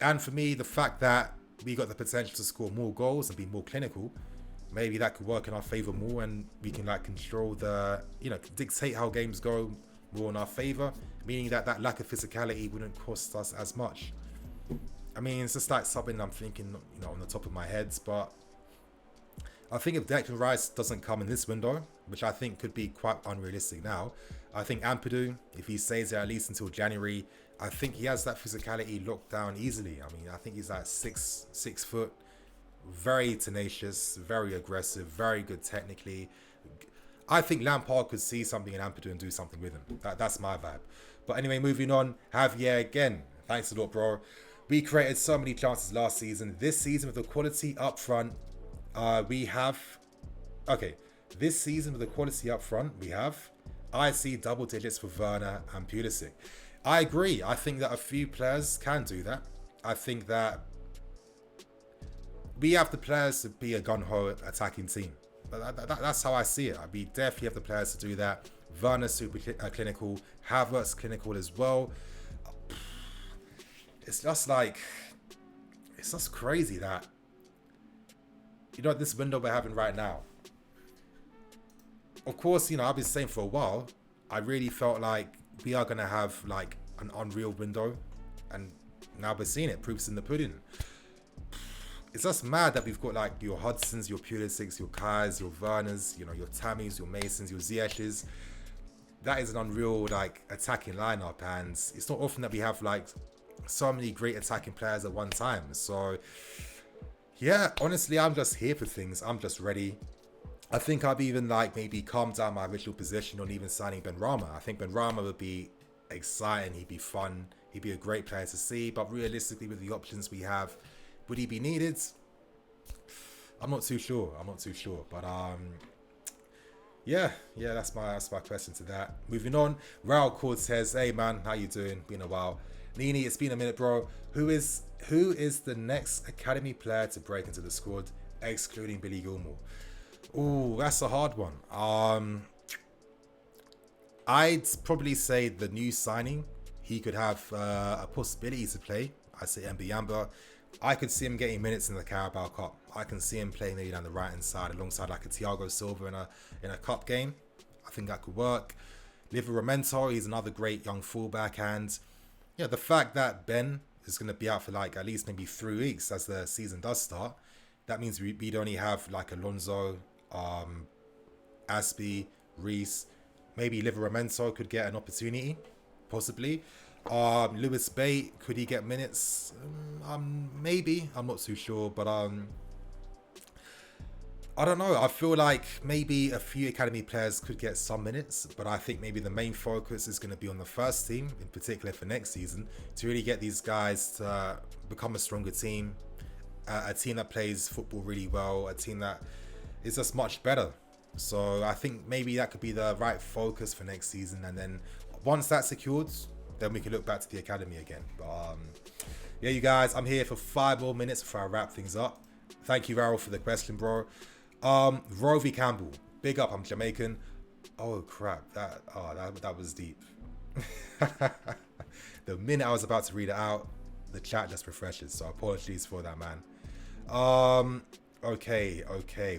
Speaker 1: And for me, the fact that we got the potential to score more goals and be more clinical, maybe that could work in our favor more, and we can like control the, you know, dictate how games go more in our favor, meaning that that lack of physicality wouldn't cost us as much. I mean, it's just like something I'm thinking, you know, on the top of my head, but I think if Declan Rice doesn't come in this window, which I think could be quite unrealistic now, I think Ampadu, if he stays there at least until January, I think he has that physicality locked down easily. I mean, I think he's like 6 foot, very tenacious, very aggressive, very good technically. I think Lampard could see something in Ampadu and do something with him. That's my vibe. But anyway, moving on. Javier again. Thanks a lot, bro. We created so many chances last season. This season with the quality up front, we have... Okay, this season with the quality up front, we have... I see double digits for Vana and Pulisic. I agree. I think that a few players can do that. I think that we have the players to be a gun-ho attacking team. That's how I see it. We definitely have the players to do that. Vana's super clinical. Havertz clinical as well. It's just like... It's just crazy that... You know, this window we're having right now. Of course, you know, I've been saying for a while, I really felt like we are going to have like an unreal window. And now we're seeing it. Proof's in the pudding. It's just mad that we've got like your Hudsons, your Pulisics, your Kais, your Vernas, you know, your Tammys, your Masons, your Ziyech's. That is an unreal like attacking lineup, and it's not often that we have like so many great attacking players at one time. So yeah, honestly, I'm just here for things. I'm just ready. I think I've even like maybe calmed down my original position on even signing Ben Rama. I think Ben Rama would be exciting. He'd be fun. He'd be a great player to see. But realistically, with the options we have, would he be needed? I'm not too sure. But yeah, that's my question to that. Moving on, Raul Cortez. Hey man, how you doing? Been a while. Nini, it's been a minute, bro. Who is the next academy player to break into the squad, excluding Billy Gilmore? Oh, that's a hard one. I'd probably say the new signing. He could have a possibility to play. I say Mbiyamba. I could see him getting minutes in the Carabao Cup. I can see him playing maybe down the right hand side alongside like a Thiago Silva in a cup game. I think that could work. Livramento, he's another great young fullback, and yeah, the fact that Ben is going to be out for like at least maybe 3 weeks as the season does start, that means we'd only have like Alonso, Aspie, Reese, maybe Livramento could get an opportunity, possibly. Lewis Bate, could he get minutes? Maybe. I'm not too sure, but I don't know. I feel like maybe a few academy players could get some minutes, but I think maybe the main focus is going to be on the first team, in particular for next season, to really get these guys to become a stronger team, a team that plays football really well, a team that is just much better. So I think maybe that could be the right focus for next season, and then once that's secured, then we can look back to the academy again. But yeah, you guys, I'm here for 5 more minutes before I wrap things up. Thank you, Raul, for the question, bro. Rovey Campbell, big up. I'm Jamaican. Oh crap, that was deep. The minute I was about to read it out, the chat just refreshes. So apologies for that, man. Okay.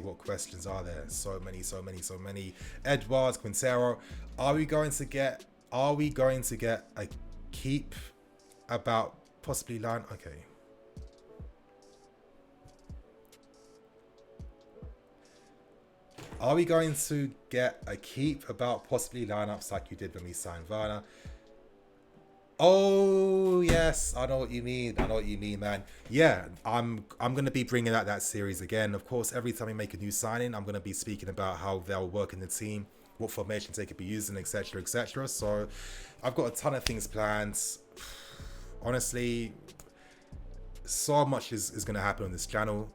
Speaker 1: What questions are there? So many. Edwards, Quintero. Are we going to get a keep about possibly line? Okay. Are we going to get a keep about possibly lineups like you did when we signed Vana? Oh yes, I know what you mean. Man. Yeah, I'm gonna be bringing out that series again. Of course, every time we make a new signing, I'm gonna be speaking about how they'll work in the team, what formations they could be using, etc., etc. So, I've got a ton of things planned. Honestly, so much is gonna happen on this channel.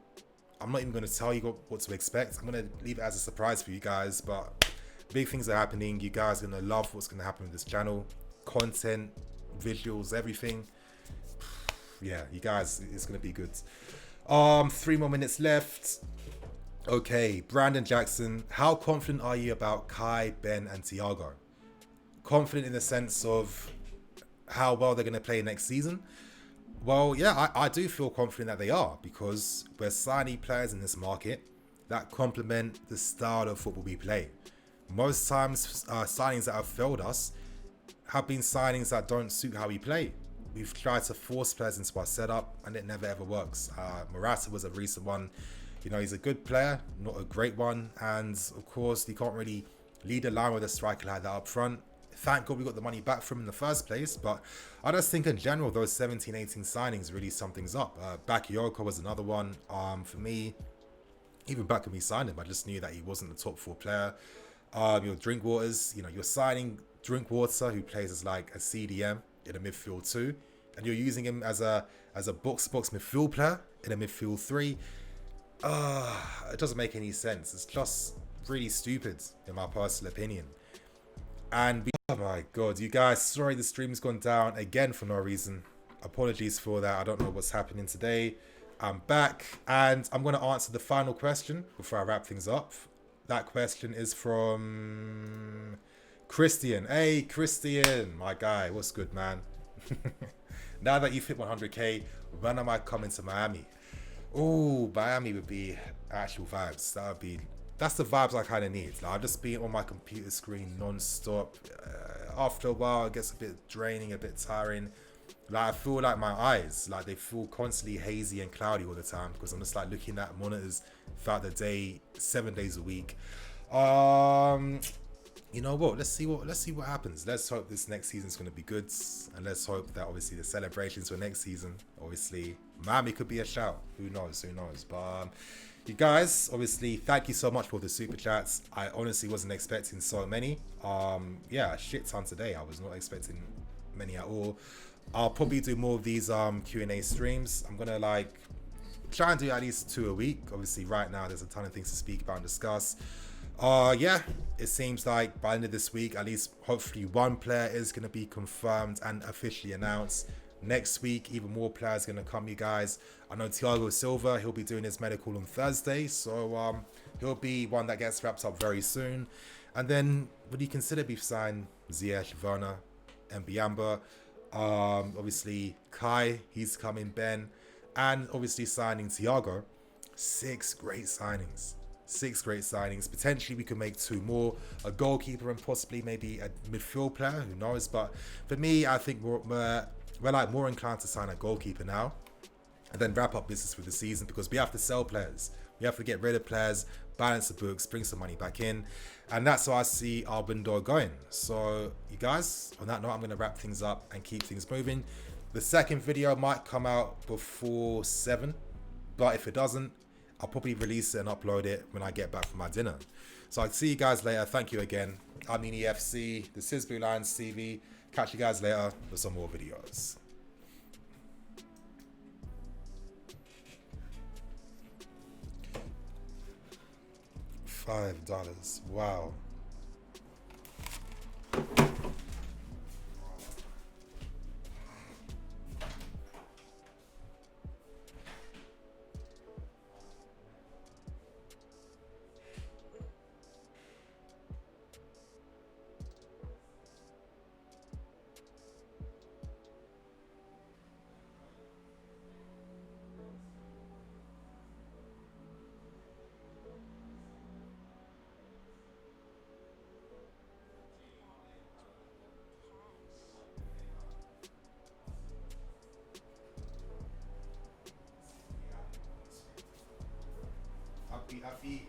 Speaker 1: I'm not even going to tell you what to expect. I'm going to leave it as a surprise for you guys, but big things are happening. You guys are going to love what's going to happen with this channel. Content, visuals, everything. Yeah, you guys, it's going to be good. 3 more minutes left. Okay, Brandon Jackson. How confident are you about Kai, Ben, and Thiago? Confident in the sense of how well they're going to play next season? Well, yeah, I do feel confident that they are, because we're signing players in this market that complement the style of football we play. Most times, signings that have failed us have been signings that don't suit how we play. We've tried to force players into our setup, and it never ever works. Morata was a recent one. You know, he's a good player, not a great one, and of course, you can't really lead a line with a striker like that up front. Thank God we got the money back from him in the first place, but I just think in general those 17-18 signings really sum things up. Bakayoko was another one. For me, even back when we signed him, I just knew that he wasn't the top 4 player. Your Drinkwaters, you know, you're signing Drinkwater, who plays as like a CDM in a midfield 2, and you're using him as a box-to-box midfield player in a midfield 3. It doesn't make any sense. It's just really stupid in my personal opinion. And oh my god, you guys, sorry the stream's gone down again for no reason. Apologies for that. I don't know what's happening today. I'm back, and I'm going to answer the final question before I wrap things up. That question is from Christian. Hey Christian, my guy, what's good, man? Now that you've hit 100k, when am I coming to Miami? Oh, Miami would be actual vibes. That's the vibes I kind of need. Like, I've just been on my computer screen non-stop. After a while, it gets a bit draining, a bit tiring. Like, I feel like my eyes, like, they feel constantly hazy and cloudy all the time, because I'm just like looking at monitors throughout the day, 7 days a week. You know what? Let's see what happens. Let's hope this next season's going to be good, and let's hope that obviously the celebrations for next season, obviously Miami could be a shout. Who knows? But you guys, obviously, thank you so much for the super chats. I honestly wasn't expecting so many. Yeah, a shit ton today. I was not expecting many at all. I'll probably do more of these Q&A streams. I'm gonna like try and do at least 2 a week. Obviously, right now there's a ton of things to speak about and discuss. Yeah, it seems like by the end of this week, at least hopefully 1 player is gonna be confirmed and officially announced. Next week, even more players are going to come, you guys. I know Thiago Silva, he'll be doing his medical on Thursday. So he'll be one that gets wrapped up very soon. And then, would you consider we've signed Ziyech, Vana, and Biamba? Obviously, Kai, he's coming, Ben. And obviously signing Thiago. 6 great signings. 6 great signings. Potentially we could make 2 more. A goalkeeper and possibly maybe a midfield player. Who knows? But for me, I think we're like more inclined to sign a goalkeeper now and then wrap up business for the season, because we have to sell players. We have to get rid of players, balance the books, bring some money back in. And that's how I see our window going. So you guys, on that note, I'm going to wrap things up and keep things moving. The second video might come out before 7, but if it doesn't, I'll probably release it and upload it when I get back from my dinner. So I'll see you guys later. Thank you again. I'm EFC, the Sisbury Lions TV. Catch you guys later for some more videos. $5. Wow. Happy.